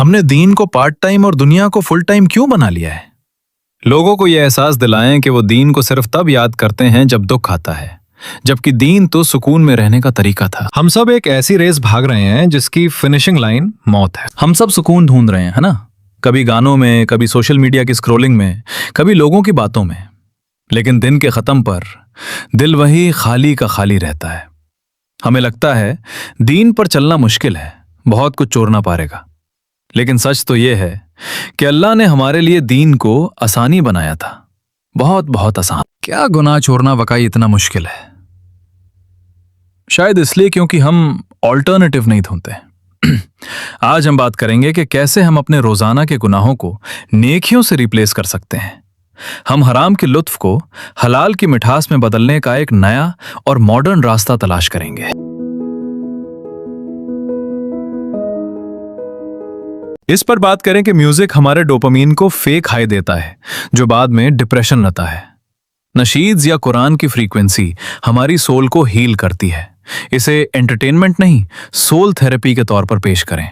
हमने दीन को part time और दुनिया को फुल टाइम क्यों बना लिया है? लोगों को यह एहसास दिलाएं कि वो दीन को सिर्फ तब याद करते हैं जब दुख आता है, जबकि दीन तो सुकून में रहने का तरीका था। हम सब एक ऐसी रेस भाग रहे हैं जिसकी फिनिशिंग लाइन मौत है। हम सब सुकून ढूंढ रहे हैं, है ना? कभी गानों में, कभी सोशल मीडिया की स्क्रोलिंग में, कभी लोगों की बातों में। लेकिन दिन के खत्म पर दिल वही खाली का खाली रहता है। हमें लगता है दीन पर चलना मुश्किल है, बहुत कुछ चोरना पड़ेगा। लेकिन सच तो यह है कि अल्लाह ने हमारे लिए दीन को आसानी बनाया था, बहुत बहुत आसान। क्या गुनाह छोड़ना वाकई इतना मुश्किल है? शायद इसलिए क्योंकि हम ऑल्टरनेटिव नहीं ढूंढते। आज हम बात करेंगे कि कैसे हम अपने रोजाना के गुनाहों को नेकियों से रिप्लेस कर सकते हैं। हम हराम के लुत्फ को हलाल की मिठास में बदलने का एक नया और मॉडर्न रास्ता तलाश करेंगे। इस पर बात करें कि म्यूजिक हमारे डोपामीन को फेक हाई देता है, जो बाद में डिप्रेशन लाता है। नशीद या कुरान की फ्रीक्वेंसी हमारी सोल को हील करती है। इसे एंटरटेनमेंट नहीं, सोल थेरेपी के तौर पर पेश करें।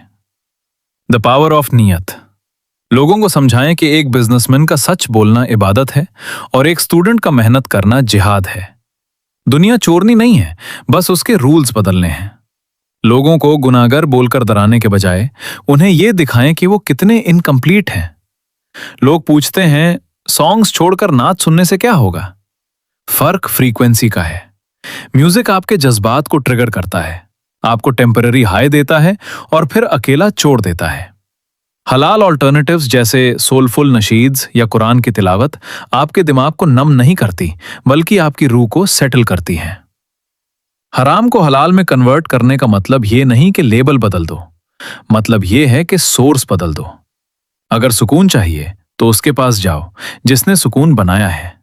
द पावर ऑफ नियत। लोगों को समझाएं कि एक बिजनेसमैन का सच बोलना इबादत है और एक स्टूडेंट का मेहनत करना जिहाद है। दुनिया चोरनी नहीं है, बस उसके रूल्स बदलने हैं। लोगों को गुनाहगार बोलकर डराने के बजाय उन्हें यह दिखाएं कि वो कितने इनकम्प्लीट हैं। लोग पूछते हैं, सॉन्ग्स छोड़कर नाच सुनने से क्या होगा? फर्क फ्रीक्वेंसी का है। म्यूजिक आपके जज्बात को ट्रिगर करता है, आपको टेम्पररी हाई देता है और फिर अकेला छोड़ देता है। हलाल ऑल्टरनेटिव्स जैसे सोलफुल नशीद्स या कुरान की तिलावत आपके दिमाग को नम नहीं करती, बल्कि आपकी रूह को सेटल करती हैं। हराम को हलाल में कन्वर्ट करने का मतलब ये नहीं कि लेबल बदल दो, मतलब ये है कि सोर्स बदल दो। अगर सुकून चाहिए तो उसके पास जाओ जिसने सुकून बनाया है।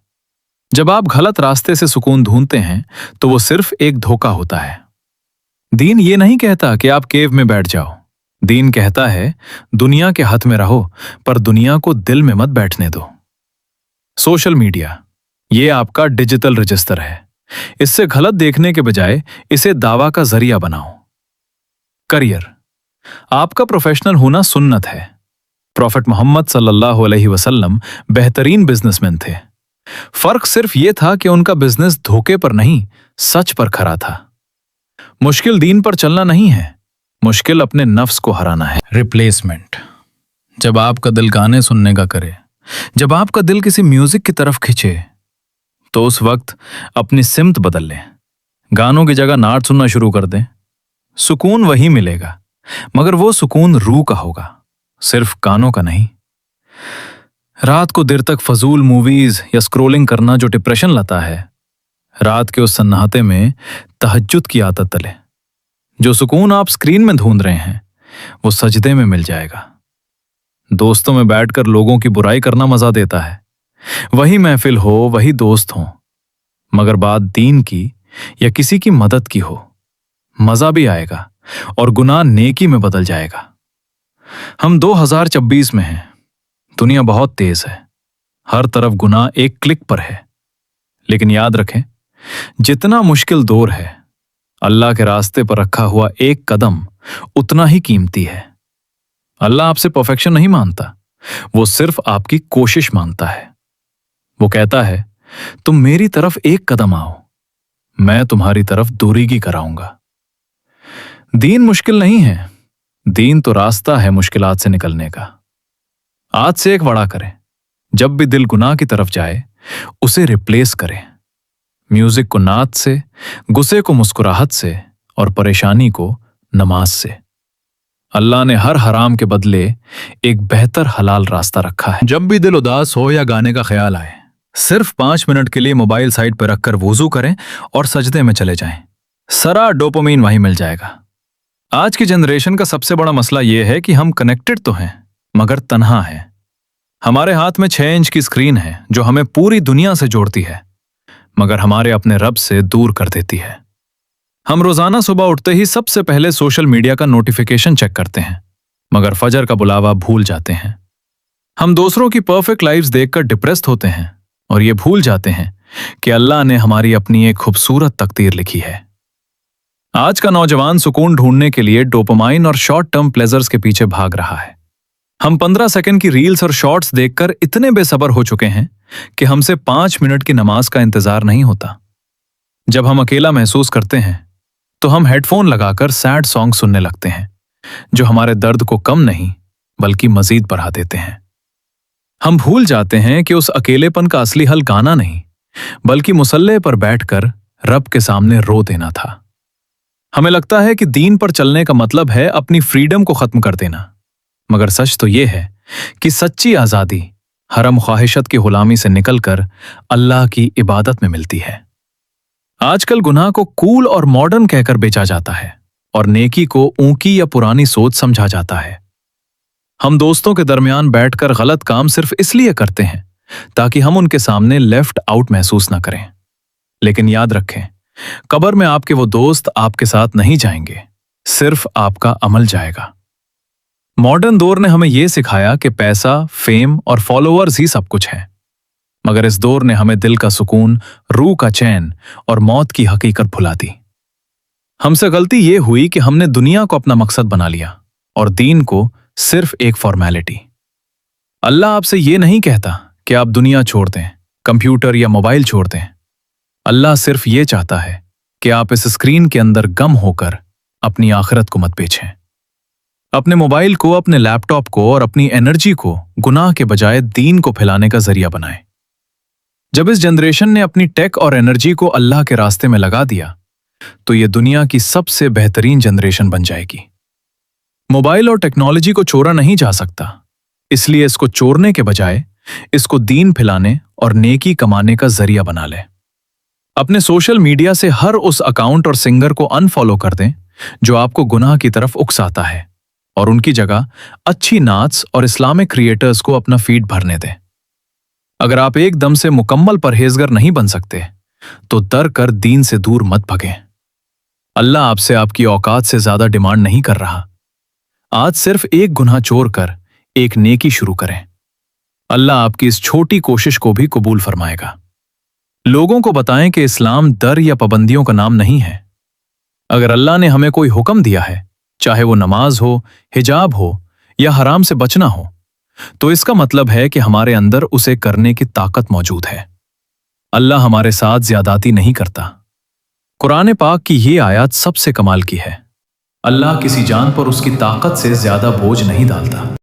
जब आप गलत रास्ते से सुकून ढूंढते हैं तो वो सिर्फ एक धोखा होता है। दीन ये नहीं कहता कि आप केव में बैठ जाओ। दीन कहता है दुनिया के हाथ में रहो, पर दुनिया को दिल में मत बैठने दो। सोशल मीडिया ये आपका डिजिटल रजिस्टर है। इससे गलत देखने के बजाय इसे दावा का जरिया बनाओ। करियर आपका प्रोफेशनल होना सुन्नत है। प्रॉफेट मोहम्मद सल्लल्लाहु अलैहि वसल्लम बेहतरीन बिजनेसमैन थे। फर्क सिर्फ यह था कि उनका बिजनेस धोखे पर नहीं, सच पर खरा था। मुश्किल दीन पर चलना नहीं है, मुश्किल अपने नफ्स को हराना है। रिप्लेसमेंट जब आपका दिल गाने सुनने का करे, जब आपका दिल किसी म्यूजिक की तरफ खिंचे, तो उस वक्त अपनी सिमत बदल लें। गानों की जगह नाट सुनना शुरू कर दें। सुकून वही मिलेगा, मगर वो सुकून रूह का होगा, सिर्फ कानों का नहीं। रात को देर तक फजूल मूवीज या स्क्रोलिंग करना जो डिप्रेशन लाता है, रात के उस सन्नाटे में तहज्जुद की आदत तले। जो सुकून आप स्क्रीन में ढूंढ रहे हैं वो सजदे में मिल जाएगा। दोस्तों में बैठकर लोगों की बुराई करना मजा देता है। वही महफिल हो, वही दोस्त हो, मगर बात दीन की या किसी की मदद की हो, मजा भी आएगा और गुनाह नेकी में बदल जाएगा। हम 2026 में हैं। दुनिया बहुत तेज है, हर तरफ गुनाह एक क्लिक पर है। लेकिन याद रखें, जितना मुश्किल दौर है, अल्लाह के रास्ते पर रखा हुआ एक कदम उतना ही कीमती है। अल्लाह आपसे परफेक्शन नहीं मांगता, वो सिर्फ आपकी कोशिश मांगता है। वो कहता है, तुम मेरी तरफ एक कदम आओ, मैं तुम्हारी तरफ दूरी की कराऊंगा। दीन मुश्किल नहीं है, दीन तो रास्ता है मुश्किलात से निकलने का। आज से एक वादा करें, जब भी दिल गुनाह की तरफ जाए उसे रिप्लेस करें। म्यूजिक को नात से, गुस्से को मुस्कुराहट से और परेशानी को नमाज से। अल्लाह ने हर हराम के बदले एक बेहतर हलाल रास्ता रखा है। जब भी दिल उदास हो या गाने का ख्याल आए, सिर्फ 5 मिनट के लिए मोबाइल साइड पर रखकर वुजू करें और सजदे में चले जाएं। सारा डोपामीन वहीं मिल जाएगा। आज की जनरेशन का सबसे बड़ा मसला यह है कि हम कनेक्टेड तो हैं, मगर तन्हा हैं। हमारे हाथ में 6 इंच की स्क्रीन है जो हमें पूरी दुनिया से जोड़ती है, मगर हमारे अपने रब से दूर कर देती है। हम रोजाना सुबह उठते ही सबसे पहले सोशल मीडिया का नोटिफिकेशन चेक करते हैं, मगर फजर का बुलावा भूल जाते हैं। हम दूसरों की परफेक्ट लाइव्स देखकर डिप्रेस्ड होते हैं और ये भूल जाते हैं कि अल्लाह ने हमारी अपनी एक खूबसूरत तकदीर लिखी है। आज का नौजवान सुकून ढूंढने के लिए डोपामाइन और शॉर्ट टर्म प्लेजर्स के पीछे भाग रहा है। हम 15 सेकंड की रील्स और शॉर्ट्स देखकर इतने बेसब्र हो चुके हैं कि हमसे 5 मिनट की नमाज का इंतजार नहीं होता। जब हम अकेला महसूस करते हैं तो हम हेडफोन लगाकर सैड सॉन्ग सुनने लगते हैं, जो हमारे दर्द को कम नहीं बल्कि मजीद बढ़ा देते हैं। हम भूल जाते हैं कि उस अकेलेपन का असली हल गाना नहीं बल्कि मुसल्ले पर बैठकर रब के सामने रो देना था। हमें लगता है कि दीन पर चलने का मतलब है अपनी फ्रीडम को खत्म कर देना, मगर सच तो यह है कि सच्ची आजादी हरम ख्वाहिशत की गुलामी से निकलकर अल्लाह की इबादत में मिलती है। आजकल गुनाह को कूल और मॉडर्न कहकर बेचा जाता है और नेकी को ऊंकी या पुरानी सोच समझा जाता है। हम दोस्तों के दरमियान बैठकर गलत काम सिर्फ इसलिए करते हैं ताकि हम उनके सामने लेफ्ट आउट महसूस न करें। लेकिन याद रखें, कब्र में आपके वो दोस्त आपके साथ नहीं जाएंगे, सिर्फ आपका अमल जाएगा। मॉडर्न दौर ने हमें यह सिखाया कि पैसा, फेम और फॉलोअर्स ही सब कुछ है, मगर इस दौर ने हमें दिल का सुकून, रूह का चैन और मौत की हकीकत भुला दी। हमसे गलती यह हुई कि हमने दुनिया को अपना मकसद बना लिया और दीन को सिर्फ एक फॉर्मेलिटी। अल्लाह आपसे यह नहीं कहता कि आप दुनिया छोड़ दें, कंप्यूटर या मोबाइल छोड़ दें। अल्लाह सिर्फ ये चाहता है कि आप इस स्क्रीन के अंदर गम होकर अपनी आखिरत को मत बेचें। अपने मोबाइल को, अपने लैपटॉप को और अपनी एनर्जी को गुनाह के बजाय दीन को फैलाने का जरिया बनाएं। जब इस जनरेशन ने अपनी टेक और एनर्जी को अल्लाह के रास्ते में लगा दिया तो ये दुनिया की सबसे बेहतरीन जनरेशन बन जाएगी। मोबाइल और टेक्नोलॉजी को चोरा नहीं जा सकता, इसलिए इसको चोरने के बजाय इसको दीन फैलाने और नेकी कमाने का जरिया बना ले। अपने सोशल मीडिया से हर उस अकाउंट और सिंगर को अनफॉलो कर दें जो आपको गुनाह की तरफ उकसाता है और उनकी जगह अच्छी नाच और इस्लामिक क्रिएटर्स को अपना फीड भरने दें। अगर आप एकदम से मुकम्मल परहेजगार नहीं बन सकते तो डर कर दीन से दूर मत भगें। अल्लाह आपसे आपकी औकात से ज्यादा डिमांड नहीं कर रहा। आज सिर्फ एक गुनाह छोड़ कर एक नेकी शुरू करें। अल्लाह आपकी इस छोटी कोशिश को भी कबूल फरमाएगा। लोगों को बताएं कि इस्लाम डर या पाबंदियों का नाम नहीं है। अगर अल्लाह ने हमें कोई हुक्म दिया है, चाहे वो नमाज हो, हिजाब हो या हराम से बचना हो, तो इसका मतलब है कि हमारे अंदर उसे करने की ताकत मौजूद है। अल्लाह हमारे साथ ज्यादती नहीं करता। कुरान पाक की ये आयत सबसे कमाल की है। अल्लाह किसी जान पर उसकी ताकत से ज्यादा बोझ नहीं डालता।